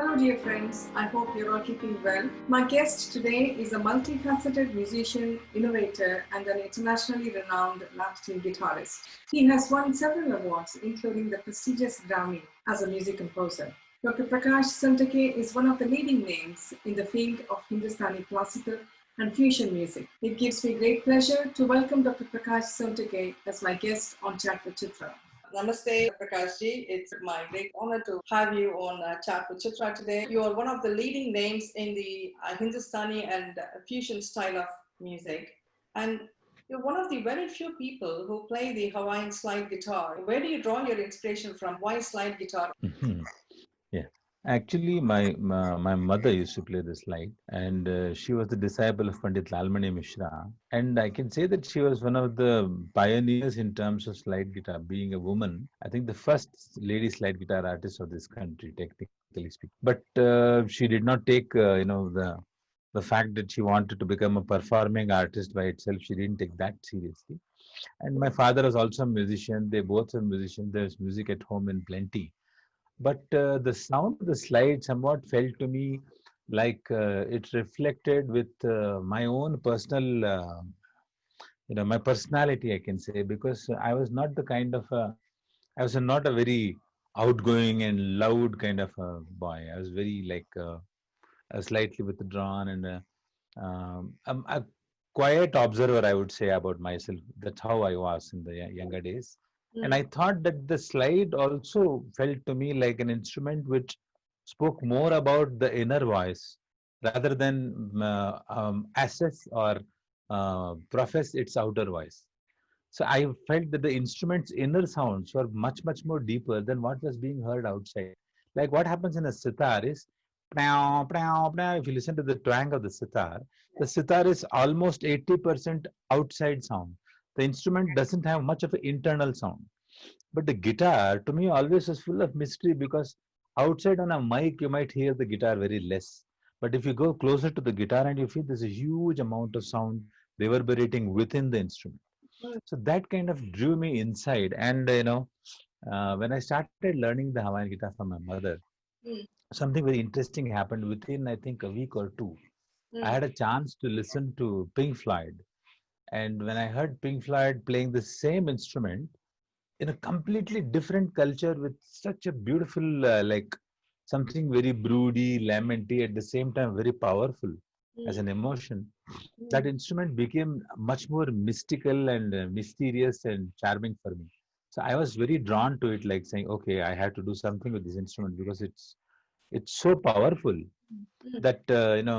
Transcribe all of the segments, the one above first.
Hello, dear friends. I hope you're all keeping well. My guest today is a multifaceted musician, innovator, and an internationally renowned Latin guitarist. He has won several awards, including the prestigious Grammy, as a music composer. Dr. Prakash Sontake is one of the leading names in the field of Hindustani classical and fusion music. It gives me great pleasure to welcome Dr. Prakash Sontake as my guest on Chat with Chitra. Namaste, Prakash ji. It's my great honor to have you on Chat with Chitra today. You are one of the leading names in the Hindustani and fusion style of music. And you're one of the very few people who play the Hawaiian slide guitar. Where do you draw your inspiration from? Why slide guitar? Yeah. Actually, my mother used to play the slide, and she was the disciple of Pandit Lalmani Mishra. And I can say that she was one of the pioneers in terms of slide guitar. Being a woman, I think the first lady slide guitar artist of this country, technically speaking. But she did not take, the fact that she wanted to become a performing artist by itself. She didn't take that seriously. And my father was also a musician. They both were musicians. There's music at home in plenty, but the sound of the slide somewhat felt to me like it reflected with my own personal, my personality, I can say, because I was not the kind of, I was not a very outgoing and loud kind of a boy. I was very like slightly withdrawn and I'm a quiet observer, I would say, about myself. That's how I was in the younger days. And I thought that the slide also felt to me like an instrument which spoke more about the inner voice rather than assess or profess its outer voice. So I felt that the instrument's inner sounds were much, much more deeper than what was being heard outside. Like what happens in a sitar is, "Pnaw, pnaw, pnaw." If you listen to the twang of the sitar is almost 80% outside sound. The instrument doesn't have much of an internal sound. But the guitar, to me, always was full of mystery because outside on a mic, you might hear the guitar very less. But if you go closer to the guitar and you feel there's a huge amount of sound reverberating within the instrument. So that kind of drew me inside. And, when I started learning the Hawaiian guitar from my mother, something very interesting happened within, I think, a week or two. I had a chance to listen to Pink Floyd. And when I heard Pink Floyd playing the same instrument in a completely different culture with such a beautiful, something very broody, lamenty, at the same time very powerful as an emotion, that instrument became much more mystical and mysterious and charming for me. So I was very drawn to it, like saying, okay, I have to do something with this instrument because it's so powerful that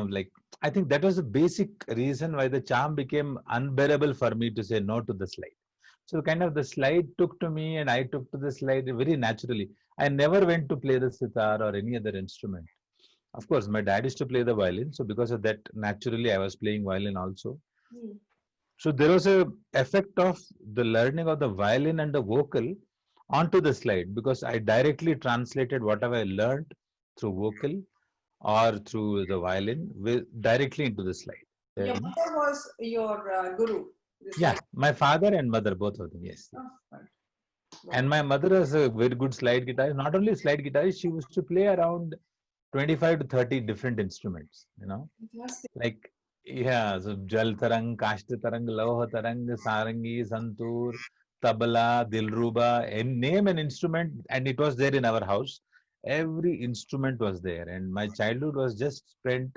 like I think that was the basic reason why the charm became unbearable for me to say no to the slide. So kind of the slide took to me and I took to the slide very naturally. I never went to play the sitar or any other instrument. Of course, my dad used to play the violin, so because of that, naturally I was playing violin also. So there was a effect of the learning of the violin and the vocal onto the slide because I directly translated whatever I learned through vocal or through the violin directly into the slide. Your mother was your guru. Yeah, my father and mother, both of them, yes. Oh, right. And my mother was a very good slide guitarist. Not only slide guitarist, she used to play around 25 to 30 different instruments, Fantastic. like, yeah, so Jal Tarang, Kashta Tarang, Lauha Tarang, Sarangi, Santur, Tabla, Dilruba, and name an instrument, and it was there in our house. Every instrument was there, and my childhood was just spent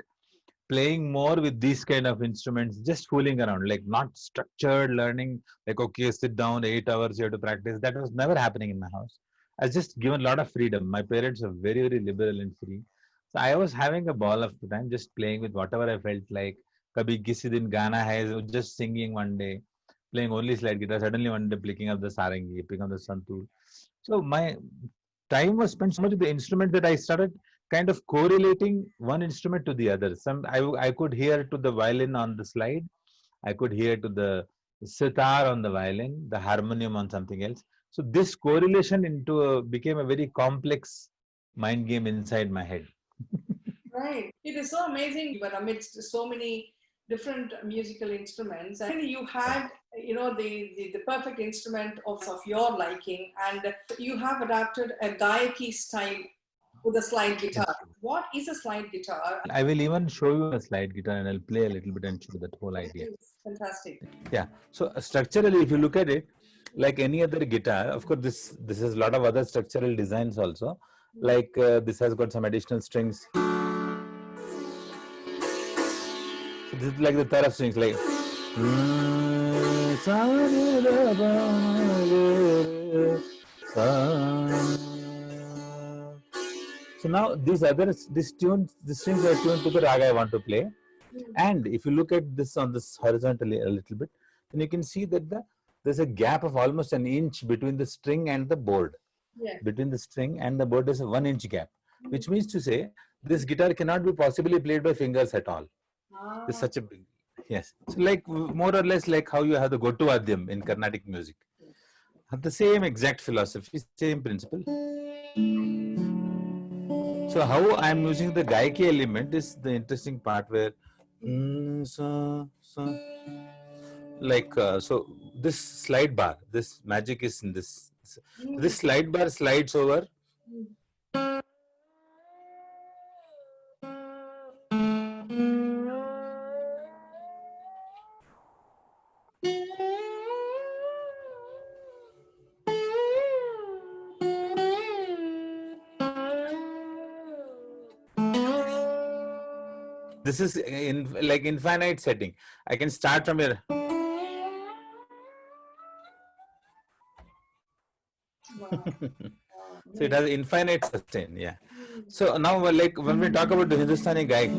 playing more with these kind of instruments, just fooling around, like not structured learning, like, okay, sit down 8 hours, you have to practice. That was never happening in my house. I was just given a lot of freedom. My parents are very, very liberal and free. So I was having a ball of the time, just playing with whatever I felt like. Kabhi kisi din gana hai, just singing one day, playing only slide guitar, suddenly one day picking up the sarangi, picking up the santur. So my time was spent so much with the instrument that I started kind of correlating one instrument to the other. I could hear to the violin on the slide, I could hear to the sitar on the violin, the harmonium on something else. So this correlation became a very complex mind game inside my head. Right. It is so amazing, but amidst so many different musical instruments, and you had, the perfect instrument of your liking, and you have adapted a Gayaki style with the slide guitar. what is a slide guitar? I will even show you a slide guitar and I'll play a little bit and show that whole idea. Fantastic. Yeah. So structurally, if you look at it, like any other guitar, of course, this has a lot of other structural designs also. Like this has got some additional strings. So this is like the third of strings, like. So now these strings are tuned to the raga I want to play. And if you look at this on this horizontally a little bit, then you can see that there's a gap of almost an inch between the string and the board. Yeah. Between the string and the board is a 1 inch gap, which means to say this guitar cannot be possibly played by fingers at all. It's such a big, yes. So like more or less like how you have the Gotu Vadyam in Carnatic music. The same exact philosophy, same principle. So how I am using the Gaiki element is the interesting part where like so this slide bar, this magic is in this. This slide bar slides over. This is in like infinite setting. I can start from here. So it has infinite sustain, yeah. So now like when we talk about the Hindustani guy,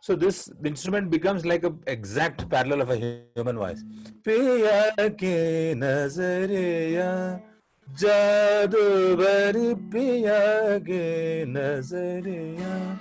so this instrument becomes like an exact parallel of a human voice. Piya ke nazariya, jadoo bari piya ke nazariya.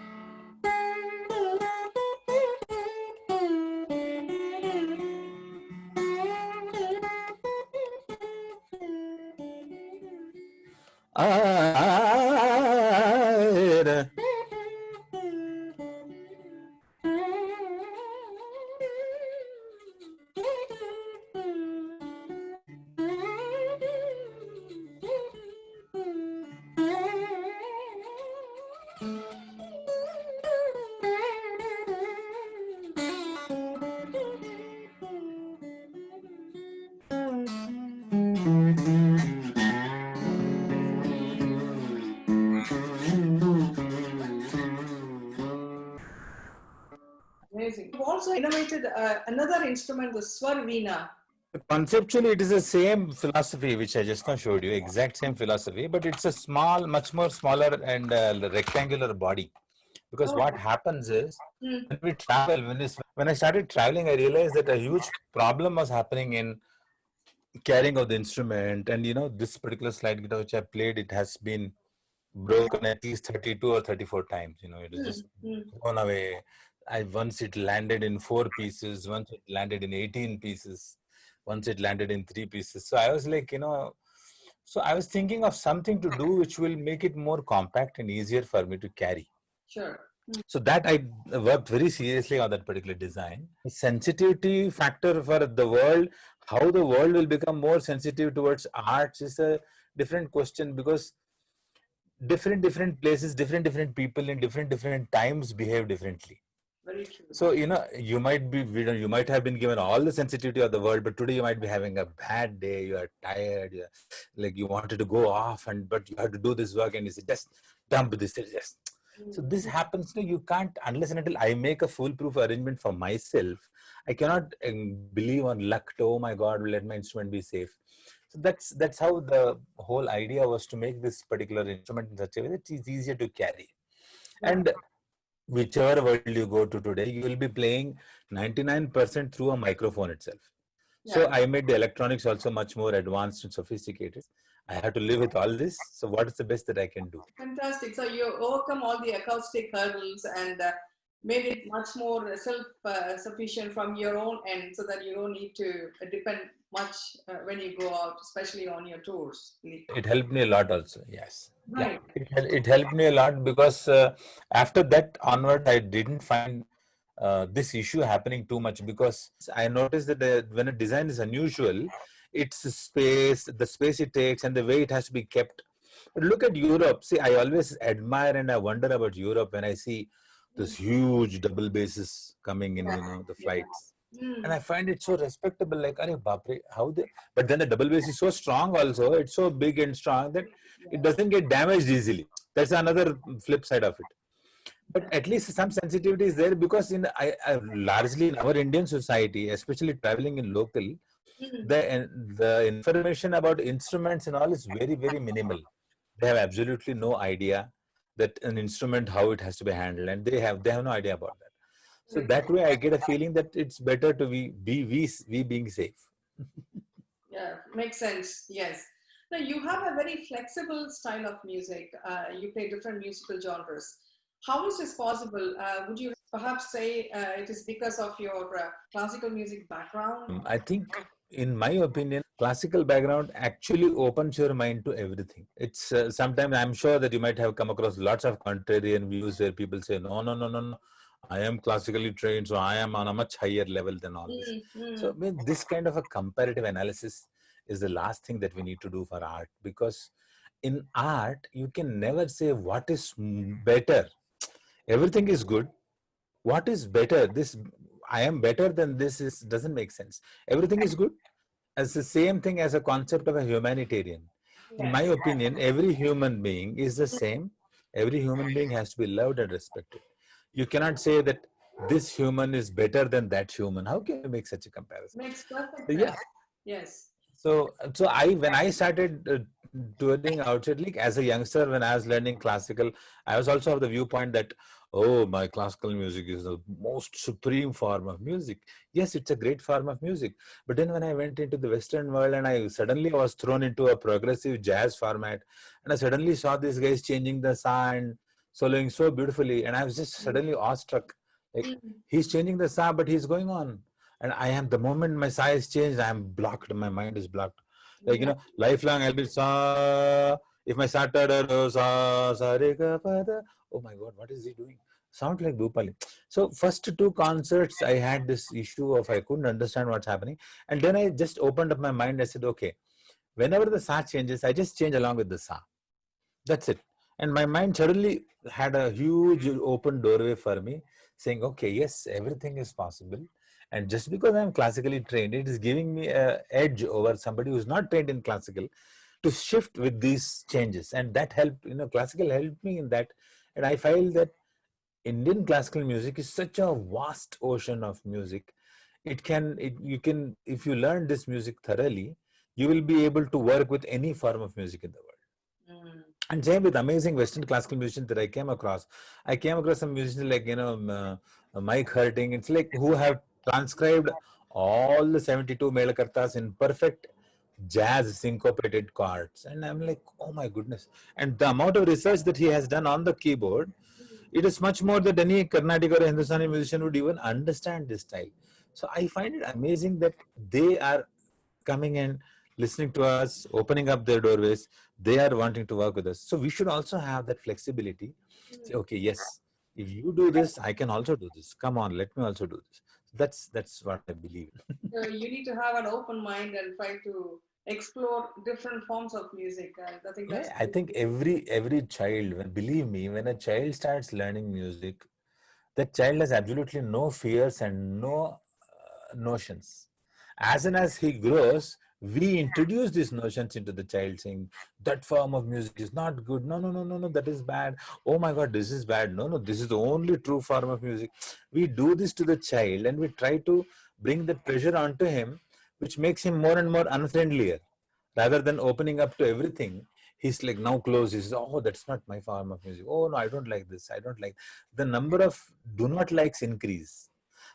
Amazing. You've also innovated another instrument, the Swar Veena. Conceptually, it is the same philosophy which I just now showed you, exact same philosophy, but it's a small, much more smaller and rectangular body. Because what happens is, when we travel, when I started traveling, I realized that a huge problem was happening in carrying of the instrument. And you know, this particular slide guitar which I played, it has been broken at least 32 or 34 times. You know, it is just gone away. Once it landed in 4 pieces, once it landed in 18 pieces, once it landed in 3 pieces. So I was like, you know, so I was thinking of something to do which will make it more compact and easier for me to carry. Sure. So that I worked very seriously on that particular design. Sensitivity factor for the world, how the world will become more sensitive towards arts is a different question, because different places, different people in different times behave differently. Very true. So, you know, you might have been given all the sensitivity of the world, but today you might be having a bad day, you are tired, like you wanted to go off, but you have to do this work and you say, just dump this, just. So this happens, you can't, unless and until I make a foolproof arrangement for myself, I cannot believe on luck to, oh my God, let my instrument be safe. So that's how the whole idea was, to make this particular instrument in such a way that it's easier to carry. And whichever world you go to today, you will be playing 99% through a microphone itself. So Yeah. I made the electronics also much more advanced and sophisticated. I have to live with all this. So what is the best that I can do? Fantastic. So you overcome all the acoustic hurdles and made it much more self-sufficient from your own end, so that you don't need to depend much when you go out, especially on your tours. It helped me a lot also. Yes. Yeah. Right. It helped me a lot because after that onward, I didn't find this issue happening too much, because I noticed that when a design is unusual, it's the space it takes and the way it has to be kept. But look at Europe. See, I always admire and I wonder about Europe when I see those huge double bases coming in, Yeah. the Yeah. flights. And Mm. I find it so respectable, like, Arey Bapre, how they, but then the double base is so strong also, it's so big and strong that it Yeah. doesn't get damaged easily. That's another flip side of it. But at least some sensitivity is there, because largely in our Indian society, especially traveling in local, Mm. the information about instruments and all is very, very minimal. They have absolutely no idea that an instrument, how it has to be handled, and they have no idea about that. So Right. that way I get a feeling that it's better to we being safe. Yeah, makes sense. Yes. Now you have a very flexible style of music. You play different musical genres. How is this possible? Would you perhaps say it is because of your classical music background? I think, in my opinion, classical background actually opens your mind to everything. It's sometimes I'm sure that you might have come across lots of contrarian views where people say, no, no, no, no, no, I am classically trained, so I am on a much higher level than all this. Mm, So, mm, I mean, this kind of a comparative analysis is the last thing that we need to do for art, because in art, you can never say what is better. Everything is good. What is better? This, I am better than this, is doesn't make sense. Everything is good. It's the same thing as a concept of a humanitarian. In my yes. opinion, every human being is the same. Every human being has to be loved and respected. You cannot say that this human is better than that human. How can you make such a comparison? Makes So perfect yeah, sense. Yes. so I when I started touring outside, like as a youngster, when I was learning classical, I was also of the viewpoint that, oh, my classical music is the most supreme form of music. Yes, it's a great form of music. But then when I went into the Western world and I suddenly was thrown into a progressive jazz format, and I suddenly saw these guys changing the sound, soloing so beautifully, and I was just suddenly awestruck. Like, Mm. he's changing the sound, but he's going on. And I am, the moment my size changed, I am blocked. My mind is blocked. Like, Yeah. lifelong I'll be sa. If my sa ta da do sa sa re ga pa da. Oh my God, what is he doing? Sound like Bhupali. So first two concerts, I had this issue of I couldn't understand what's happening, and then I just opened up my mind. I said, okay, whenever the sa changes, I just change along with the sa. That's it. And my mind suddenly had a huge open doorway for me, saying, okay, yes, everything is possible. And just because I'm classically trained, it is giving me an edge over somebody who's not trained in classical to shift with these changes. And that helped, classical helped me in that. And I feel that Indian classical music is such a vast ocean of music. You can, if you learn this music thoroughly, you will be able to work with any form of music in the world. Mm. And same with amazing Western classical musicians that I came across. I came across some musicians like, Mike Hurting. It's like who have transcribed all the 72 Melakartas in perfect jazz syncopated chords. And I'm like, oh my goodness. And the amount of research that he has done on the keyboard, it is much more that any Carnatic or Hindustani musician would even understand this style. So I find it amazing that they are coming and listening to us, opening up their doorways. They are wanting to work with us. So we should also have that flexibility. Say, okay, yes, if you do this, I can also do this. Come on, let me also do this. That's what I believe. So you need to have an open mind and try to explore different forms of music. I think that's Yeah, I think every child, believe me, when a child starts learning music, that child has absolutely no fears and no notions. As soon as he grows, we introduce these notions into the child, saying that form of music is not good. No, no, no, no, no, that is bad. Oh my God, this is bad. No, no, this is the only true form of music. We do this to the child and we try to bring that pressure onto him, which makes him more and more unfriendlier. Rather than opening up to everything, he's like now close. He says, oh, that's not my form of music. Oh no, I don't like this. I don't like. The number of do not likes increase.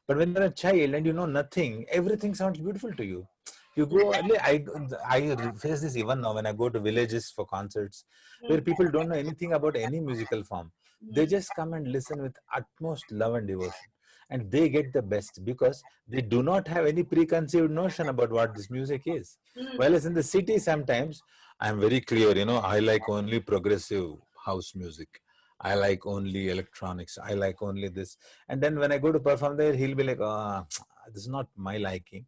But when you're a child and you know nothing, everything sounds beautiful to you. You go, I face this even now when I go to villages for concerts where people don't know anything about any musical form. They just come and listen with utmost love and devotion. And they get the best because they do not have any preconceived notion about what this music is. Whereas in the city, sometimes I'm very clear, I like only progressive house music. I like only electronics. I like only this. And then when I go to perform there, he'll be like, this is not my liking.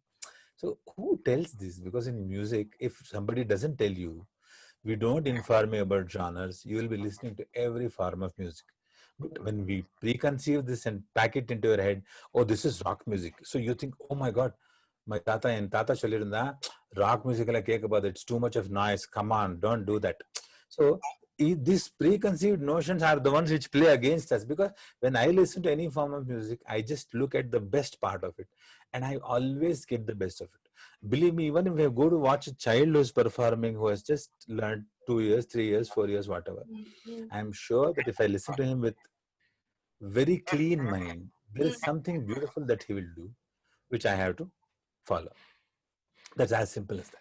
So who tells this? Because in music, if somebody doesn't tell you, we don't inform you about genres, you will be listening to every form of music. But when we preconceive this and pack it into your head, oh, this is rock music. So you think, oh my God, my tata and tata cholirunda, rock music like about it's too much of noise. Come on, don't do that. So these preconceived notions are the ones which play against us, because when I listen to any form of music, I just look at the best part of it and I always get the best of it. Believe me, even if I go to watch a child who's performing, who has just learned 2 years, 3 years, 4 years, whatever, I'm sure that if I listen to him with very clean mind, there is something beautiful that he will do, which I have to follow. That's as simple as that.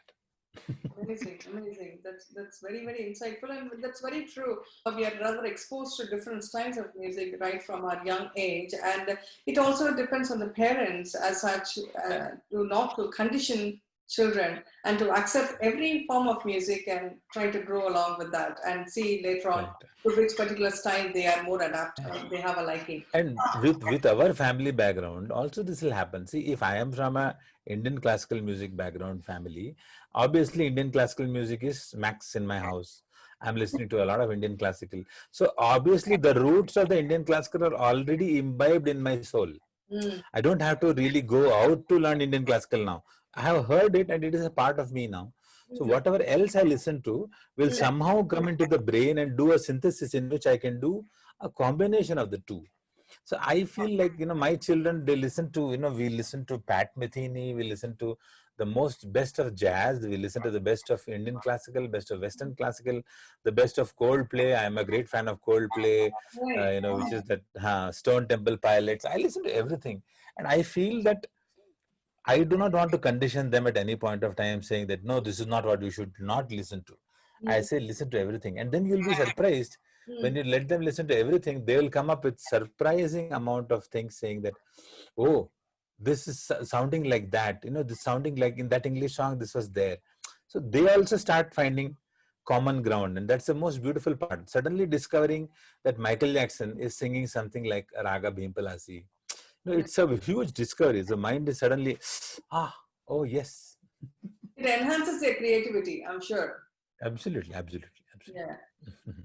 Amazing, amazing. That's very, very insightful, and that's very true. We are rather exposed to different styles of music right from our young age, and it also depends on the parents as such to condition children and to accept every form of music and try to grow along with that and see later on to which particular style they are more adapted, they have a liking. And with our family background, also this will happen. See, if I am from a Indian classical music background family, obviously Indian classical music is max in my house. I'm listening to a lot of Indian classical. So obviously the roots of the Indian classical are already imbibed in my soul. I don't have to really go out to learn Indian classical now. I have heard it and it is a part of me now. So whatever else I listen to will somehow come into the brain and do a synthesis in which I can do a combination of the two. So I feel like, my children, they listen to, we listen to Pat Metheny, we listen to the most best of jazz, we listen to the best of Indian classical, best of Western classical, the best of Coldplay. I'm a great fan of Coldplay, which is that Stone Temple Pilots. I listen to everything. And I feel that I do not want to condition them at any point of time saying that, no, this is not what you should not listen to. I say, listen to everything. And then you'll be surprised when you let them listen to everything, they will come up with surprising amount of things saying that, oh, this is sounding like that, this sounding like in that English song, this was there. So they also start finding common ground. And that's the most beautiful part. Suddenly discovering that Michael Jackson is singing something like Raga Bhimpalasi. It's a huge discovery. The mind is suddenly, oh yes. It enhances their creativity, I'm sure. Absolutely. Yeah.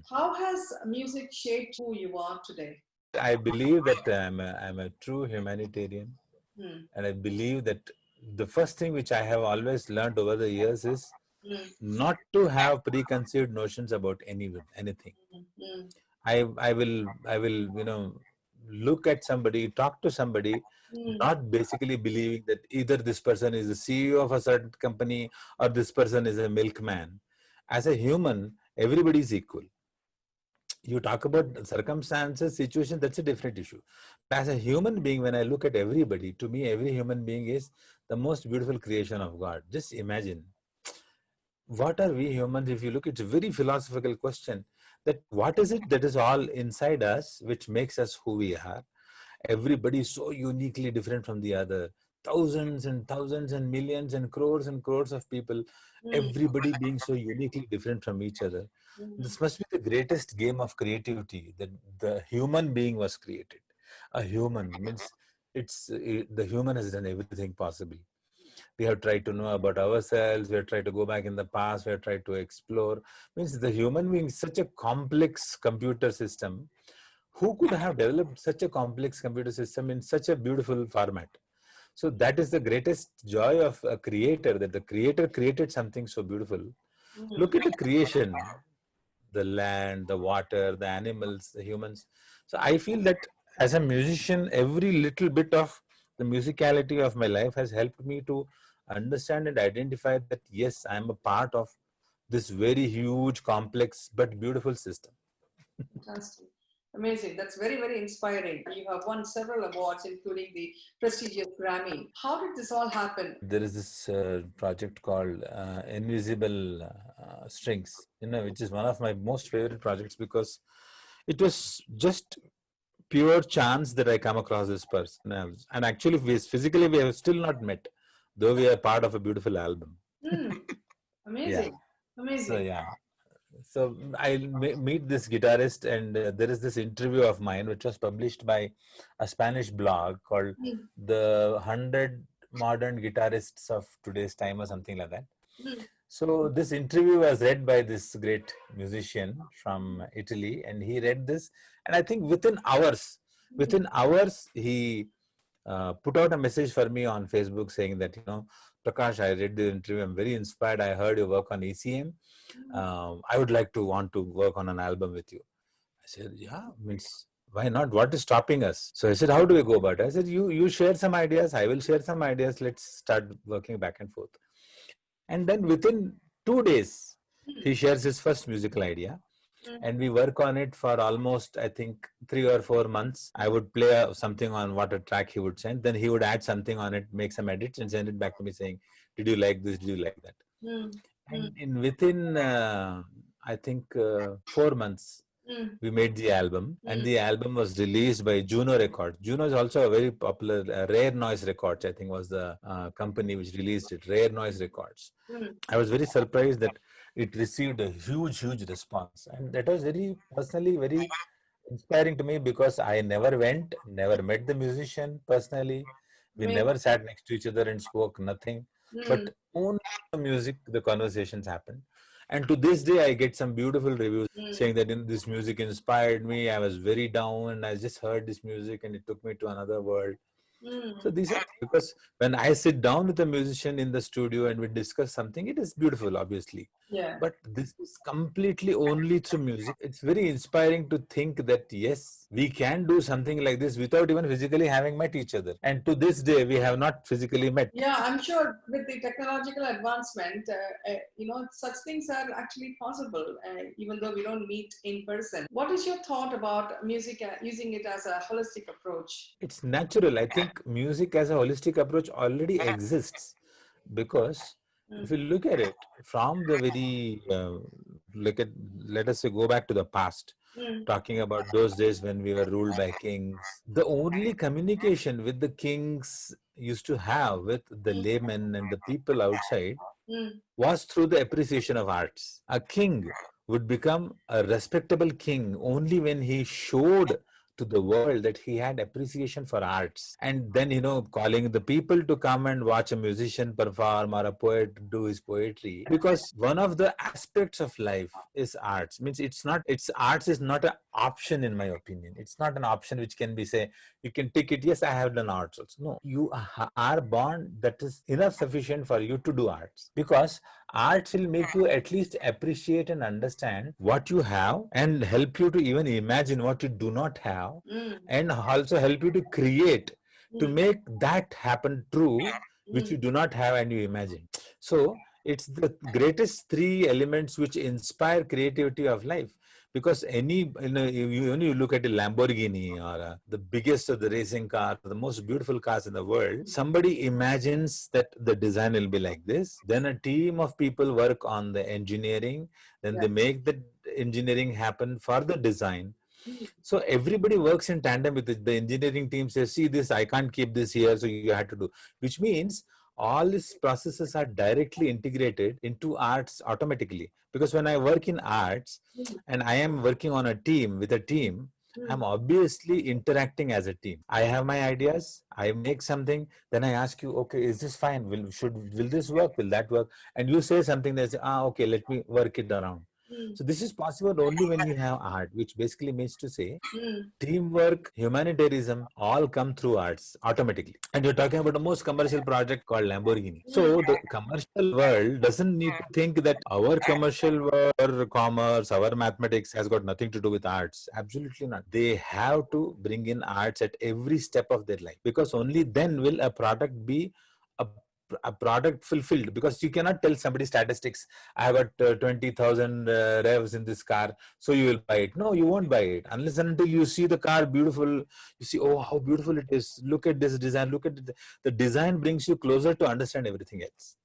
How has music shaped who you are today? I believe that I'm a true humanitarian. And I believe that the first thing which I have always learned over the years is not to have preconceived notions about anything. I will, look at somebody, talk to somebody, not basically believing that either this person is the CEO of a certain company or this person is a milkman. As a human, everybody is equal. You talk about circumstances, situation, that's a different issue. As a human being, when I look at everybody, to me, every human being is the most beautiful creation of God. Just imagine, what are we humans? If you look, it's a very philosophical question, that what is it that is all inside us, which makes us who we are? Everybody is so uniquely different from the other. Thousands and thousands and millions and crores of people, everybody being so uniquely different from each other. This must be the greatest game of creativity, that the human being was created. A human means the human has done everything possible. We have tried to know about ourselves. We have tried to go back in the past. We have tried to explore. Means the human being is such a complex computer system. Who could have developed such a complex computer system in such a beautiful format? So that is the greatest joy of a creator, that the creator created something so beautiful. Look at the creation, the land, the water, the animals, the humans. So I feel that as a musician, every little bit of the musicality of my life has helped me to understand and identify that, yes, I am a part of this very huge, complex, but beautiful system. Fantastic. Amazing. That's very, very inspiring. You have won several awards, including the prestigious Grammy. How did this all happen? There is this project called Invisible Strings, which is one of my most favorite projects because it was just pure chance that I come across this person. And actually, physically, we have still not met, though we are part of a beautiful album. Amazing. Amazing. So, yeah. So I meet this guitarist, and there is this interview of mine which was published by a Spanish blog called The 100 Modern Guitarists of Today's Time or something like that. So this interview was read by this great musician from Italy, and he read this, and I think within hours he put out a message for me on Facebook saying that, Prakash, I read the interview, I'm very inspired. I heard you work on ECM. I would like to want to work on an album with you. I said, yeah, means why not? What is stopping us? So I said, how do we go about it? I said, you share some ideas, I will share some ideas. Let's start working back and forth. And then within 2 days, he shares his first musical idea. And we work on it for almost, I think, 3 or 4 months. I would play something on what a track he would send. Then he would add something on it, make some edits, and send it back to me saying, did you like this? Did you like that? And within, I think, 4 months, we made the album. And the album was released by Juno Records. Juno is also a very popular, Rare Noise Records, I think was the company which released it, Rare Noise Records. I was very surprised that it received a huge response, and that was personally very inspiring to me because I never met the musician personally. We never sat next to each other and spoke nothing, but only the music, the conversations happened. And to this day, I get some beautiful reviews saying that this music inspired me. I was very down and I just heard this music and it took me to another world. So these are, because when I sit down with a musician in the studio and we discuss something, it is beautiful, obviously. Yeah. But this is completely only through music. It's very inspiring to think that, yes, we can do something like this without even physically having met each other. And to this day, we have not physically met. Yeah, I'm sure with the technological advancement, such things are actually possible, even though we don't meet in person. What is your thought about music, using it as a holistic approach? It's natural. I think music as a holistic approach already exists because if you look at it from the very, let us say, go back to the past, talking about those days when we were ruled by kings, the only communication with the kings used to have with the laymen and the people outside was through the appreciation of arts. A king would become a respectable king only when he showed to the world that he had appreciation for arts, and then calling the people to come and watch a musician perform or a poet do his poetry, because one of the aspects of life is arts. Means arts is not an option, in my opinion. It's not an option which can be say you can take it, yes, I have done arts also. No, you are born, that is enough sufficient for you to do arts, because arts will make you at least appreciate and understand what you have and help you to even imagine what you do not have, and also help you to create, to make that happen true, which you do not have and you imagine. So it's the greatest 3 elements which inspire creativity of life. Because when you look at a Lamborghini or the biggest of the racing car, the most beautiful cars in the world, somebody imagines that the design will be like this. Then a team of people work on the engineering. Then they make the engineering happen for the design. So everybody works in tandem with it. The engineering team says, see this, I can't keep this here, so you have to do. Which means all these processes are directly integrated into arts automatically. Because when I work in arts and I am working on a team with a team, I'm obviously interacting as a team. I have my ideas, I make something, then I ask you, okay, is this fine? Will this work? Will that work? And you say something that says, okay, let me work it around. So this is possible only when you have art, which basically means to say teamwork, humanitarianism, all come through arts automatically. And you're talking about the most commercial project called Lamborghini. So the commercial world doesn't need to think that our commercial world, our commerce, our mathematics has got nothing to do with arts. Absolutely not. They have to bring in arts at every step of their life, because only then will a product be a a product fulfilled, because you cannot tell somebody statistics. I have got 20,000 revs in this car, so you will buy it. No, you won't buy it unless and until you see the car beautiful. You see, oh, how beautiful it is. Look at this design. Look at the design brings you closer to understand everything else.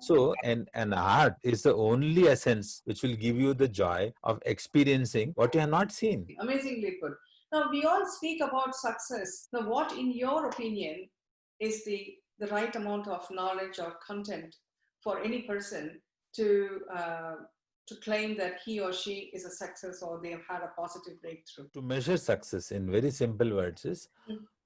So, an art is the only essence which will give you the joy of experiencing what you have not seen. Amazingly put. Now, we all speak about success. Now, what, in your opinion, is the right amount of knowledge or content for any person to claim that he or she is a success or they have had a positive breakthrough? To measure success in very simple words is,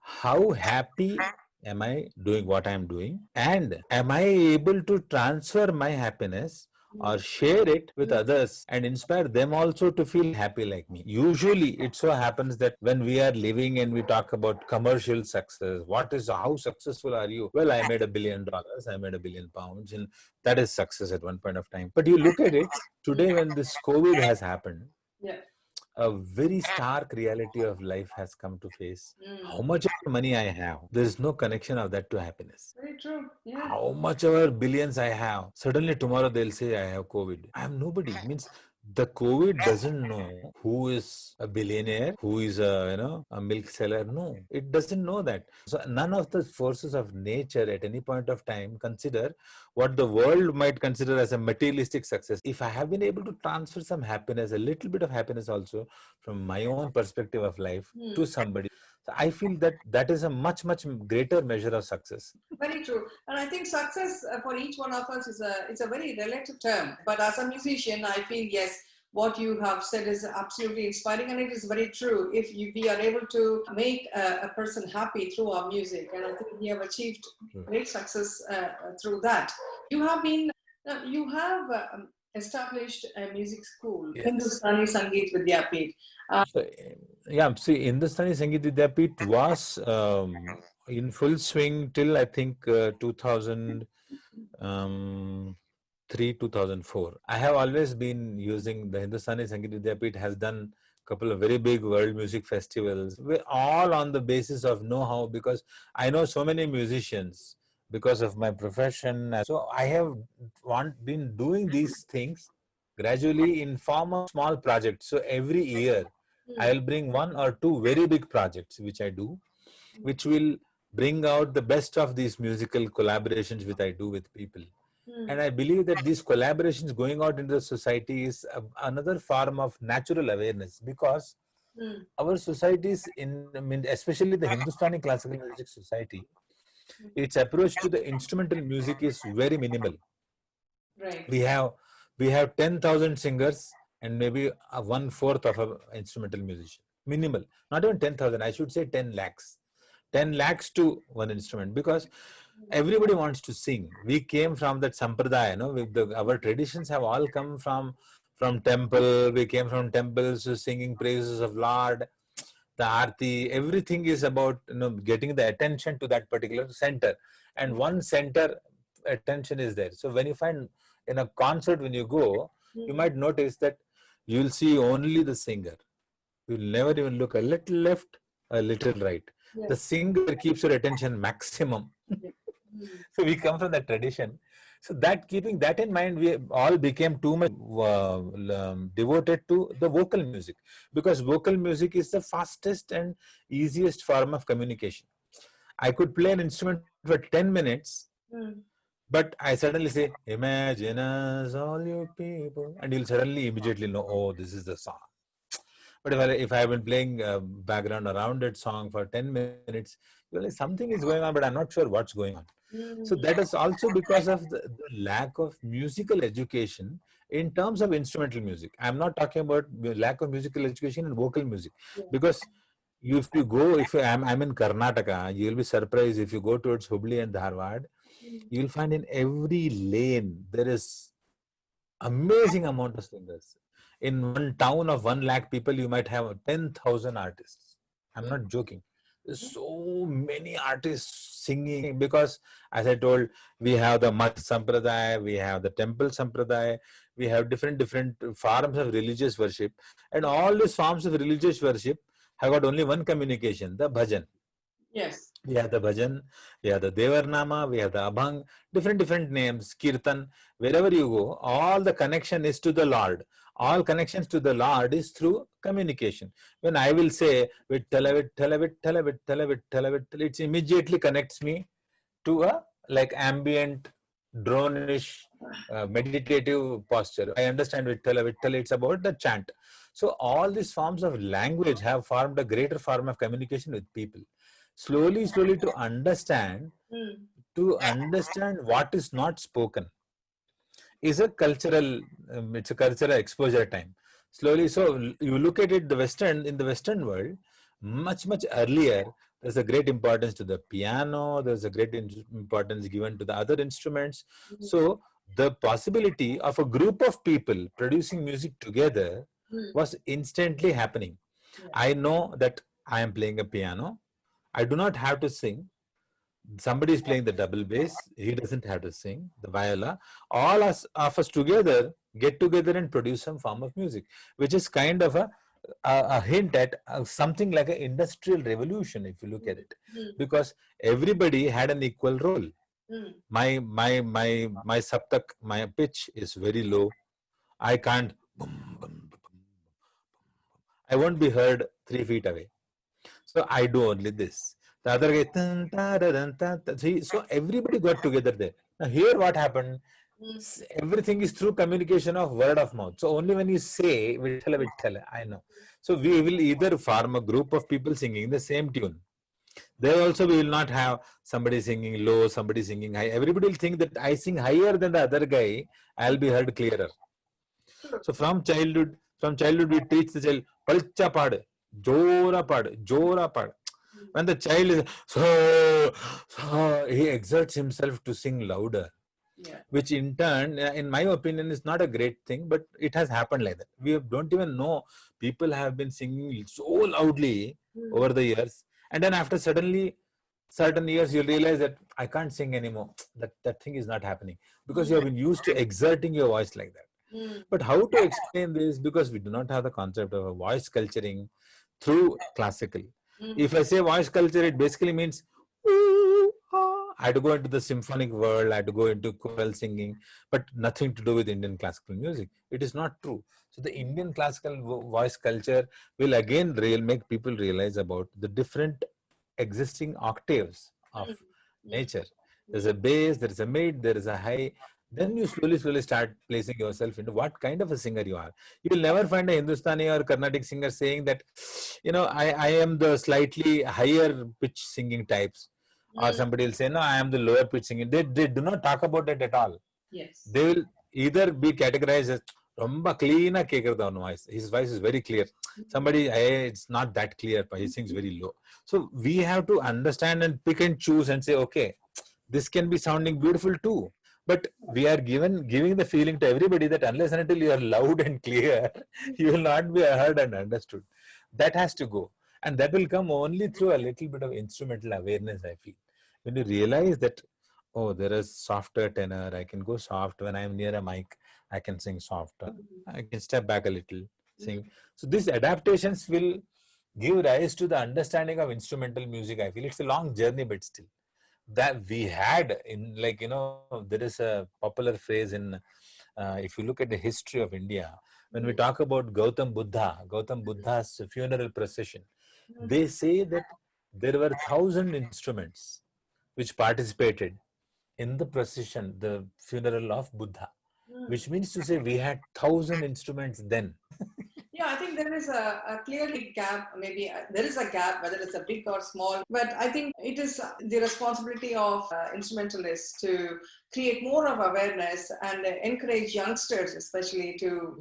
how happy am I doing what I am doing, and am I able to transfer my happiness or share it with others and inspire them also to feel happy like me. Usually it so happens that when we are living and we talk about commercial success, how successful are you? Well, I made $1 billion, I made £1 billion, and that is success at one point of time. But you look at it today, when this COVID has happened, a very stark reality of life has come to face. How much money I have, there is no connection of that to happiness. Very true. Yeah. How much ever billions I have, suddenly tomorrow they'll say I have COVID. I am nobody. Means the COVID doesn't know who is a billionaire, who is a milk seller. No, it doesn't know that. So none of the forces of nature at any point of time consider what the world might consider as a materialistic success. If I have been able to transfer some happiness, a little bit of happiness also from my own perspective of life to somebody, so I feel that is a much, much greater measure of success. Very true. And I think success for each one of us is a very relative term. But as a musician, I feel, yes, what you have said is absolutely inspiring, and it is very true. If we are able to make a person happy through our music, and I think we have achieved great success through that. You have established a music school, Yes. Hindustani Sangeet Vidyapeeth. See, Hindustani Sangeet Vidyapeeth was in full swing till I think 2003, 2004. I have always been using the Hindustani Sangeet Vidyapeeth, has done a couple of very big world music festivals. We're all on the basis of know-how, because I know so many musicians because of my profession. So I have been doing these things gradually in form of small projects. So every year I'll bring 1 or 2 very big projects which I do, which will bring out the best of these musical collaborations which I do with people. And I believe that these collaborations going out into the society is another form of natural awareness, because our societies, especially the Hindustani Classical Music Society, its approach to the instrumental music is very minimal. Right. We have 10,000 singers and maybe 1/4 of an instrumental musician. Minimal. Not even 10,000, I should say 10 lakhs. 10 lakhs to one instrument, because everybody wants to sing. We came from that sampradaya, our traditions have all come from temple. We came from temples singing praises of Lord. The Aarti, everything is about getting the attention to that particular center, and one center attention is there. So when you find in a concert, when you go, you might notice that you'll see only the singer. You'll never even look a little left, a little right. Yes. The singer keeps your attention maximum. So we come from that tradition. So that, keeping that in mind, we all became too much devoted to the vocal music, because vocal music is the fastest and easiest form of communication. I could play an instrument for 10 minutes, but I suddenly say, imagine us all you people, and you'll suddenly immediately know, oh, this is the song. But if I have been playing background around that song for 10 minutes, something is going on, but I'm not sure what's going on. So that is also because of the lack of musical education in terms of instrumental music. I'm not talking about lack of musical education in vocal music, because if I'm in Karnataka, you'll be surprised if you go towards Hubli and Dharwad, you'll find in every lane there is amazing amount of singers. In one town of 1 lakh people, you might have 10,000 artists. I'm not joking. There's so many artists singing, because as I told, we have the Mat Sampradaya, we have the Temple Sampradaya, we have different forms of religious worship, and all these forms of religious worship have got only one communication, the bhajan. Yes. We have the bhajan, we have the Devarnama, we have the Abhang, different names, Kirtan. Wherever you go, all the connection is to the Lord. All connections to the Lord is through communication. When I will say Vittala, Vittala, Vittala, Vittala, Vittala, Vittala, it immediately connects me to a like ambient, drone-ish, meditative posture. I understand Vittala, Vittala, it's about the chant. So all these forms of language have formed a greater form of communication with people. Slowly to understand what is not spoken is a cultural, it's a cultural exposure time. Slowly, so you look at it, in the Western world, much earlier, there's a great importance to the piano, there's a great importance given to the other instruments. So the possibility of a group of people producing music together was instantly happening. I know that I am playing a piano. I do not have to sing. Somebody is playing the double bass. He doesn't have to sing the viola. All of us together get together and produce some form of music, which is kind of a hint at something like an industrial revolution, if you look at it, because everybody had an equal role. My saptak, my pitch is very low. I can't. I won't be heard 3 feet away. So I do only this. The other guy, see, so everybody got together there. Now here what happened? Everything is through communication of word of mouth. So only when you say Vittala Vittala, I know. So we will either form a group of people singing the same tune. There also we will not have somebody singing low, somebody singing high. Everybody will think that I sing higher than the other guy, I'll be heard clearer. So from childhood we teach the child, Palcha pad, Jora pad. When the child is so he exerts himself to sing louder. Which in turn, in my opinion, is not a great thing, but it has happened like that. We don't even know people have been singing so loudly over the years, and then after certain years you realize that I can't sing anymore. That thing is not happening because you have been used to exerting your voice like that. But how to explain this? Because we do not have the concept of a voice culturing through classical. If I say voice culture, it basically means I had to go into the symphonic world, I had to go into choral singing, but nothing to do with Indian classical music. It is not true. So the Indian classical voice culture will again make people realize about the different existing octaves of nature. There's a bass, there is a mid, there is a high. Then you slowly start placing yourself into what kind of a singer you are. You will never find a Hindustani or Carnatic singer saying that, I am the slightly higher pitch singing types. Or somebody will say, no, I am the lower pitch singing. They do not talk about it at all. Yes. They will either be categorized as Romba clean voice. His voice is very clear. Somebody, it's not that clear, but he sings very low. So we have to understand and pick and choose and say, okay, this can be sounding beautiful too. But we are giving the feeling to everybody that unless and until you are loud and clear, you will not be heard and understood. That has to go. And that will come only through a little bit of instrumental awareness, I feel. When you realize that, oh, there is softer tenor, I can go soft. When I am near a mic, I can sing softer. I can step back a little, sing. So these adaptations will give rise to the understanding of instrumental music. I feel it's a long journey, but still. That we had in, there is a popular phrase in, if you look at the history of India, when we talk about Gautam Buddha's funeral procession, they say that there were 1,000 instruments which participated in the procession, the funeral of Buddha, which means to say we had 1,000 instruments then. Yeah, I think there is a clearly gap, maybe there is a gap, whether it's a big or small, but I think it is the responsibility of instrumentalists to create more of awareness and encourage youngsters especially to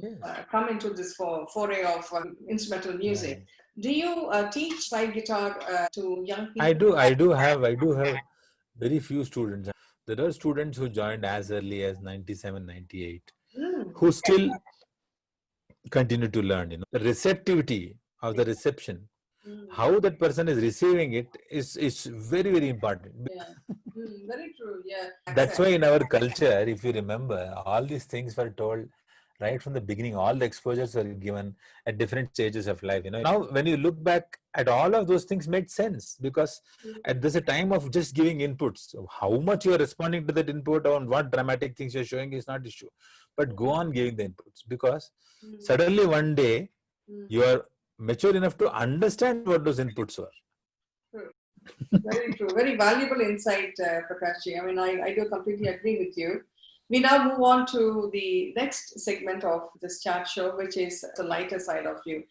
come into this foray of instrumental music. Right. Do you teach slide guitar to young people? I do have very few students. There are students who joined as early as 97, 98, who still continue to learn. The receptivity of the reception, how that person is receiving it is very, very important. Yeah. Very true. Yeah. That's why in our culture, if you remember, all these things were told right from the beginning. All the exposures were given at different stages of life. Now when you look back at all of those things made sense, because at this a time of just giving inputs. So how much you are responding to that input on what dramatic things you're showing is not issue, but go on giving the inputs, because suddenly one day you are mature enough to understand what those inputs were. Very true. Very valuable insight, Prakashji. I mean, I do completely agree with you. We now move on to the next segment of this chat show, which is the lighter side of you.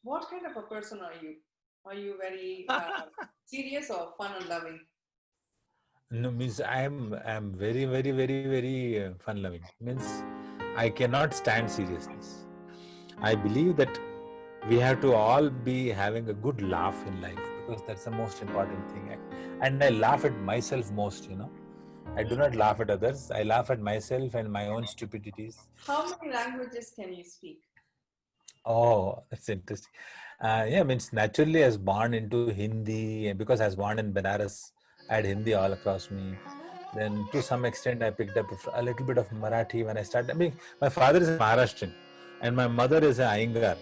What kind of a person are you? Are you very serious or fun and loving? No, means I'm very, very, very, very fun loving. Means I cannot stand seriousness. I believe that we have to all be having a good laugh in life, because that's the most important thing. And I laugh at myself most, I do not laugh at others. I laugh at myself and my own stupidities. How many languages can you speak? Oh, that's interesting. Yeah, means naturally I was born into Hindi, and because I was born in Benares, I had Hindi all across me. Then to some extent I picked up a little bit of Marathi when I started. I mean, my father is a Maharashtrian and my mother is an Iyengar,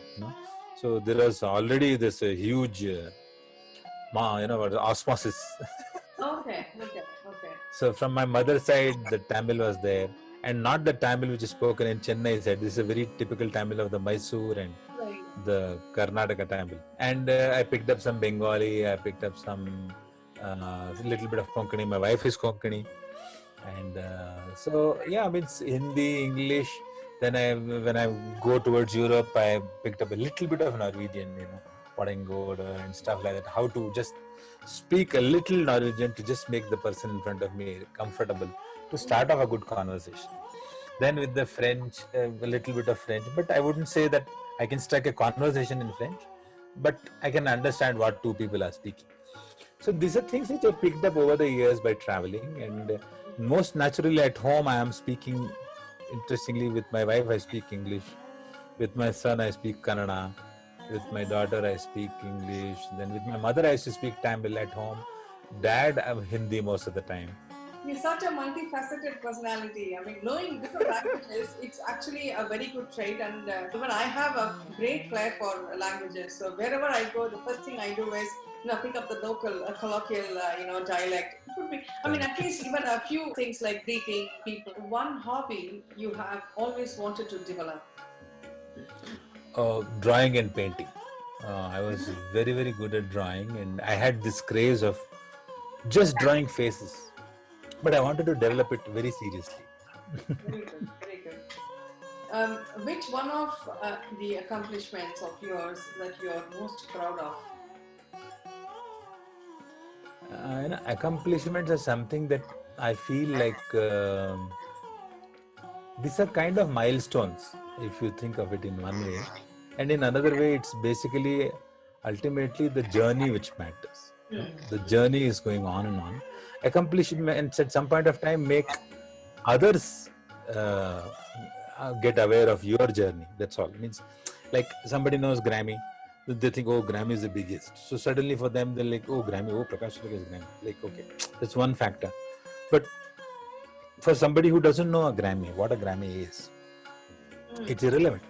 So there was already this huge, osmosis. Okay. So from my mother's side, the Tamil was there. And not the Tamil which is spoken in Chennai side. This is a very typical Tamil of the Mysore and the Karnataka Tamil. And I picked up some Bengali, I picked up some little bit of Konkani. My wife is Konkani. And so, yeah, I mean, it's Hindi, English. Then when I go towards Europe, I picked up a little bit of Norwegian, Potengod and stuff like that. How to just speak a little Norwegian to just make the person in front of me comfortable, to start off a good conversation. Then with the French, a little bit of French, but I wouldn't say that I can strike a conversation in French, but I can understand what two people are speaking. So these are things which I picked up over the years by traveling, and most naturally at home I am speaking. Interestingly, with my wife I speak English, with my son I speak Kannada, with my daughter I speak English, then with my mother I used to speak Tamil at home, dad Hindi most of the time. You're such a multifaceted personality. I mean, knowing different languages, it's actually a very good trait. And even I have a great flair for languages. So wherever I go, the first thing I do is pick up the local colloquial dialect. It could be, I mean, at least even a few things like greeting people. One hobby you have always wanted to develop? Drawing and painting. I was very, very good at drawing, and I had this craze of just drawing faces. But I wanted to develop it very seriously. Very good, very good. Which one of the accomplishments of yours that you are most proud of? Accomplishments are something that I feel like these are kind of milestones, if you think of it in one way. And in another way, it's basically ultimately the journey which matters. The journey is going on and on. Accomplishments at some point of time make others get aware of your journey. That's all. It means, like, somebody knows Grammy, they think, oh, Grammy is the biggest. So suddenly for them, they're like, oh, Grammy, oh, Prakash Rao is Grammy. Like, okay, that's one factor. But for somebody who doesn't know a Grammy, what a Grammy is, it's irrelevant.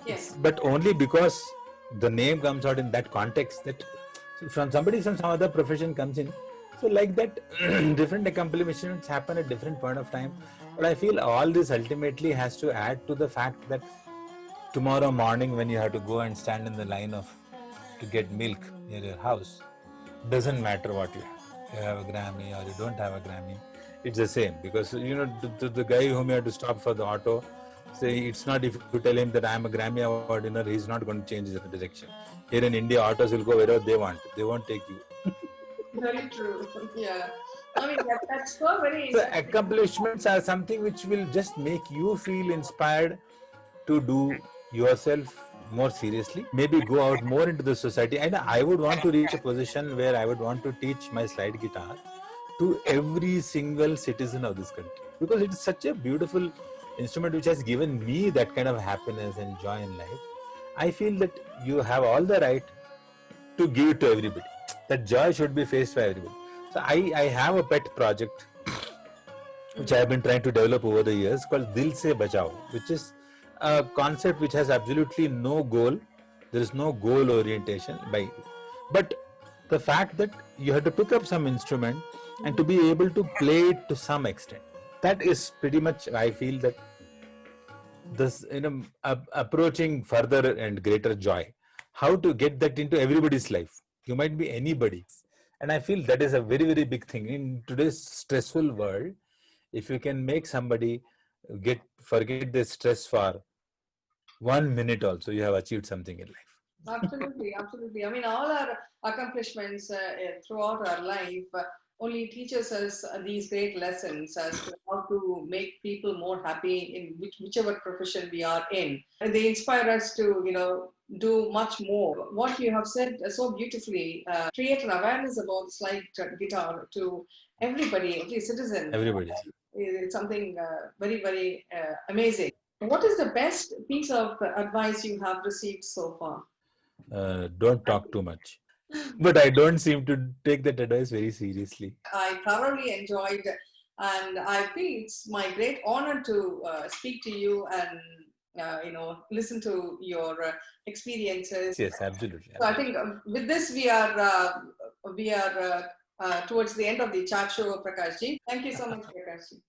Yes. But only because the name comes out in that context, that from somebody from some other profession comes in. So like that, different accomplishments happen at different point of time. But I feel all this ultimately has to add to the fact that tomorrow morning when you have to go and stand in the line to get milk near your house, doesn't matter what you have. You have a Grammy or you don't have a Grammy, it's the same. Because the guy whom you have to stop for the auto, say, it's not if you tell him that I am a Grammy award winner, he's not going to change his direction. Here in India, autos will go wherever they want. They won't take you. Very true. Yeah. I mean, that's so very So accomplishments are something which will just make you feel inspired to do yourself more seriously. Maybe go out more into the society. And I would want to reach a position where I would want to teach my slide guitar to every single citizen of this country. Because it is such a beautiful instrument which has given me that kind of happiness and joy in life. I feel that you have all the right to give it to everybody. That joy should be faced by everybody. So I have a pet project which I have been trying to develop over the years called Dil Se Bachao, which is a concept which has absolutely no goal. There is no goal orientation but the fact that you have to pick up some instrument and to be able to play it to some extent. That is pretty much, I feel, that this, approaching further and greater joy. How to get that into everybody's life. You might be anybody. And I feel that is a very, very big thing. In today's stressful world, if you can make somebody forget their stress for 1 minute also, you have achieved something in life. Absolutely, absolutely. I mean, all our accomplishments throughout our life only teaches us these great lessons as to how to make people more happy in whichever profession we are in. And they inspire us to, do much more. What you have said so beautifully, create an awareness about slide guitar to everybody, every citizen. Everybody. It's something very, very amazing. What is the best piece of advice you have received so far? Don't talk too much. But I don't seem to take that advice very seriously. I thoroughly enjoyed, and I feel it's my great honor to speak to you and listen to your experiences. Yes, absolutely. So I think with this we are towards the end of the chat show, Prakashji. Thank you so much, Prakashji.